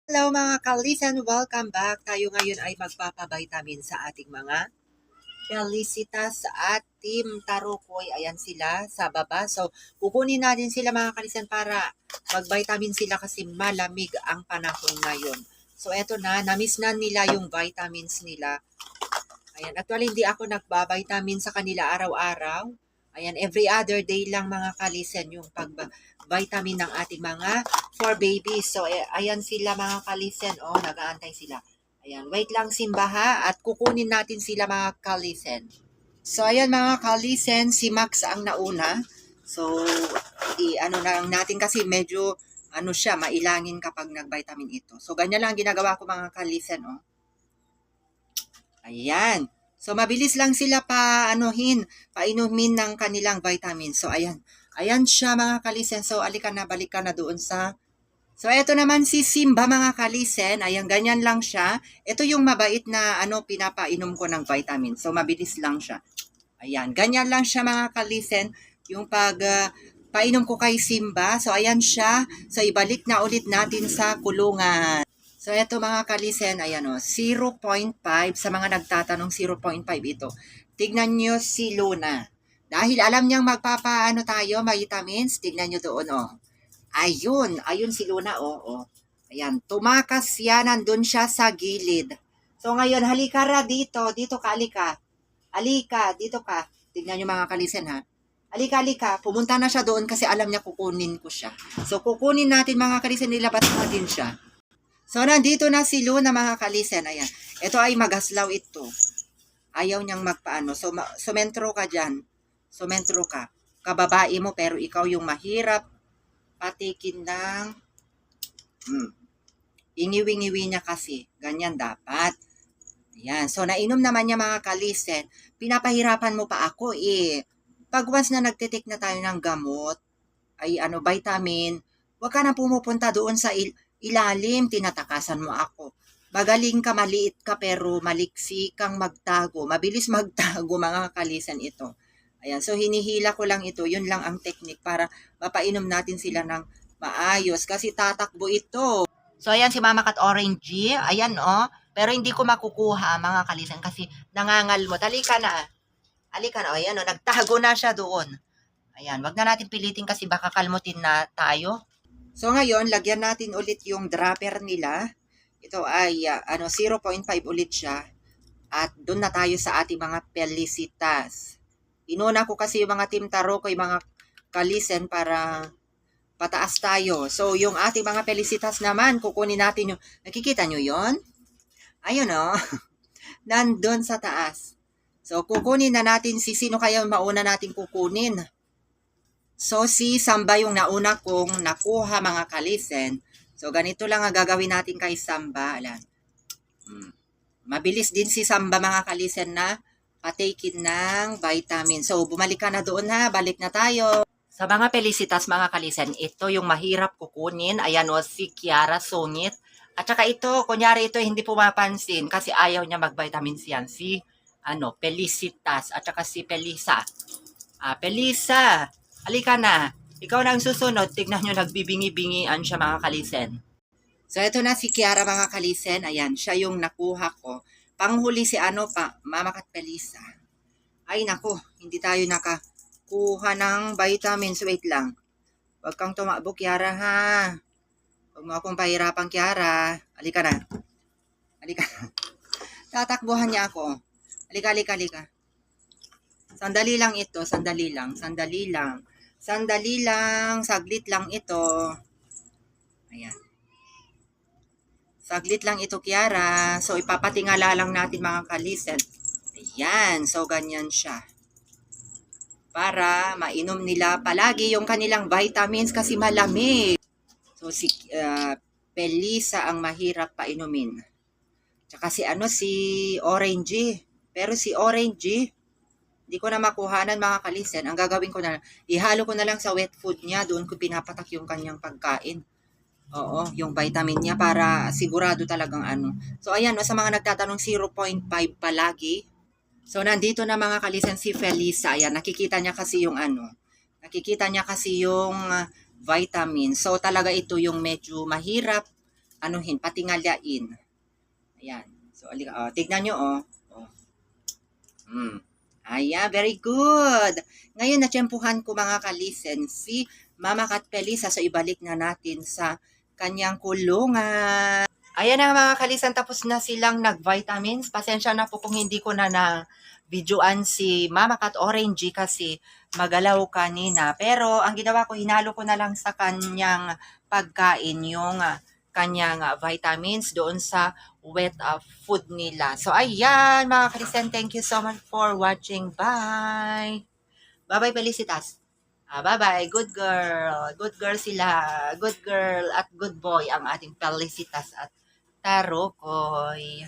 Hello mga ka-listen, welcome back. Tayo ngayon ay magpapavitamin sa ating mga Felicitas at Team Tarukoy. Ayan sila sa baba. So, kukunin natin sila mga ka-listen para mag-vitamin sila kasi malamig ang panahon ngayon. So, eto na, namiss na nila yung vitamins nila. Ayan, actually hindi ako nagba-vitamin sa kanila araw-araw. Ayan, every other day lang mga kalisen yung pag-vitamin ng ating mga for babies. So, ayan sila mga kalisen. Oh, nag-aantay sila. Ayan, wait lang simbaha at kukunin natin sila mga kalisen. So, ayan mga kalisen, si Max ang nauna. So, ano lang natin kasi medyo ano siya, mailangin kapag nag-vitamin ito. So, ganyan lang ginagawa ko mga kalisen, oh. Ayan. So, mabilis lang sila painumin ng kanilang vitamins. So, ayan. Ayan siya mga kalisen. So, alika na, balik ka na doon sa... So, eto naman si Simba mga kalisen. Ayan, ganyan lang siya. Ito yung mabait na pinapainom ko ng vitamins. So, mabilis lang siya. Ayan, ganyan lang siya mga kalisen. Yung painom ko kay Simba. So, ayan siya. So, ibalik na ulit natin sa kulungan. So, eto mga kalisen, ayan o, 0.5. Sa mga nagtatanong, 0.5 ito. Tignan nyo si Luna. Dahil alam niyang magpapaano tayo, vitamins, tignan nyo doon o. Ayun si Luna o. Ayan, tumakas yan, nandun siya sa gilid. So, ngayon, halika ra dito ka, halika. Halika, dito ka. Tignan nyo mga kalisen ha. Halika. Pumunta na siya doon kasi alam niya kukunin ko siya. So, kukunin natin mga kalisen, nilabas natin siya. So, nandito na si Luna mga kalisen. Ayan. Ito ay magaslaw ito. Ayaw niyang magpaano. So, sumentro ka dyan. Sumentro ka. Kababae mo pero ikaw yung mahirap patikin ng ingiwi-ngiwi niya kasi. Ganyan dapat. Ayan. So, nainom naman niya mga kalisen. Pinapahirapan mo pa ako eh. Pag once na nagtitik na tayo ng gamot, ay vitamin, huwag ka na pumupunta doon sa ilalim, tinatakasan mo ako. Magaling ka, maliit ka, pero maliksi kang magtago. Mabilis magtago, mga kalisen ito. Ayan, so hinihila ko lang ito. Yun lang ang technique para mapainom natin sila ng maayos. Kasi tatakbo ito. So, ayan si Mama Cat Orange. Ayan, oh. Pero hindi ko makukuha, mga kalisen, kasi nangangal mo. Talika na. Halika na. Ayan, oh. Nagtago na siya doon. Ayan, wag na natin pilitin kasi baka kalmutin na tayo. So ngayon, lagyan natin ulit yung dropper nila. Ito ay 0.5 ulit siya. At doon na tayo sa ating mga Felicitas. Inuna ko kasi yung mga Team Taroko, yung mga kalisen para pataas tayo. So yung ating mga Felicitas naman, kukunin natin yung, nakikita nyo yon? Ayun o, nandun sa taas. So kukunin na natin sino kaya mauna natin kukunin. So, si Samba yung nauna kong nakuha mga kalisen. So, ganito lang ang gagawin natin kay Samba. Alam. Mabilis din si Samba mga kalisen na patikin ng vitamin. So, bumalik ka na doon ha. Balik na tayo. Sa mga Felicitas mga kalisen, ito yung mahirap kukunin. Ayan o, si Kiara Sungit. At saka ito, kunyari ito hindi pumapansin kasi ayaw niya mag-vitamins yan. Si Felicitas at saka si Pelisa. Pelisa, halika na. Ikaw na ang susunod. Tignan nyo, nagbibingi-bingian siya mga kalisen. So, ito na si Kiara mga kalisen. Ayan, siya yung nakuha ko. Panghuli si Mama Cat Pelisa. Ay, nako, hindi tayo nakakuha ng vitamins. Wait lang. Huwag kang tumakbo, Kiara, ha? Huwag mo akong pahirapan, Kiara. Halika na. Halika. Tatakbuhan niya ako. Halika. Sandali lang ito, sandali lang. Saglit lang ito. Ayan. Saglit lang ito, Kiara. So, ipapatingala lang natin mga kalisen. Ayan, so ganyan siya. Para mainom nila palagi yung kanilang vitamins kasi malamig. So, si Pelisa ang mahirap painumin. Tsaka si Orange. Pero si Orange, hindi ko na makuhanan mga kalisen. Ang gagawin ko na, ihalo ko na lang sa wet food niya. Doon ko pinapatak yung kanyang pagkain. Oo, yung vitamin niya para sigurado talagang So, ayan, sa mga nagtatanong 0.5 palagi. So, nandito na mga kalisen si Felisa. Ayan, nakikita niya kasi yung Nakikita niya kasi yung vitamin. So, talaga ito yung medyo mahirap anuhin, patingalyain. Ayan. So, tignan nyo, oh. Oh. Ayan, very good. Ngayon, natsyempuhan ko mga kalisen, si Mama Kat Pelisa. So, ibalik na natin sa kanyang kulungan. Ayan na mga kalisan, tapos na silang nag-vitamins. Pasensya na po kung hindi ko na videoan si Mama Kat Orange kasi magalaw kanina. Pero ang ginawa ko, hinalo ko na lang sa kanyang pagkain yung kanyang vitamins doon sa wet food nila. So ayan mga kalisan, thank you so much for watching. Bye! Bye-bye Felicitas! Bye-bye. Good girl. Good girl sila. Good girl at good boy ang ating Felicitas at Tarokoy.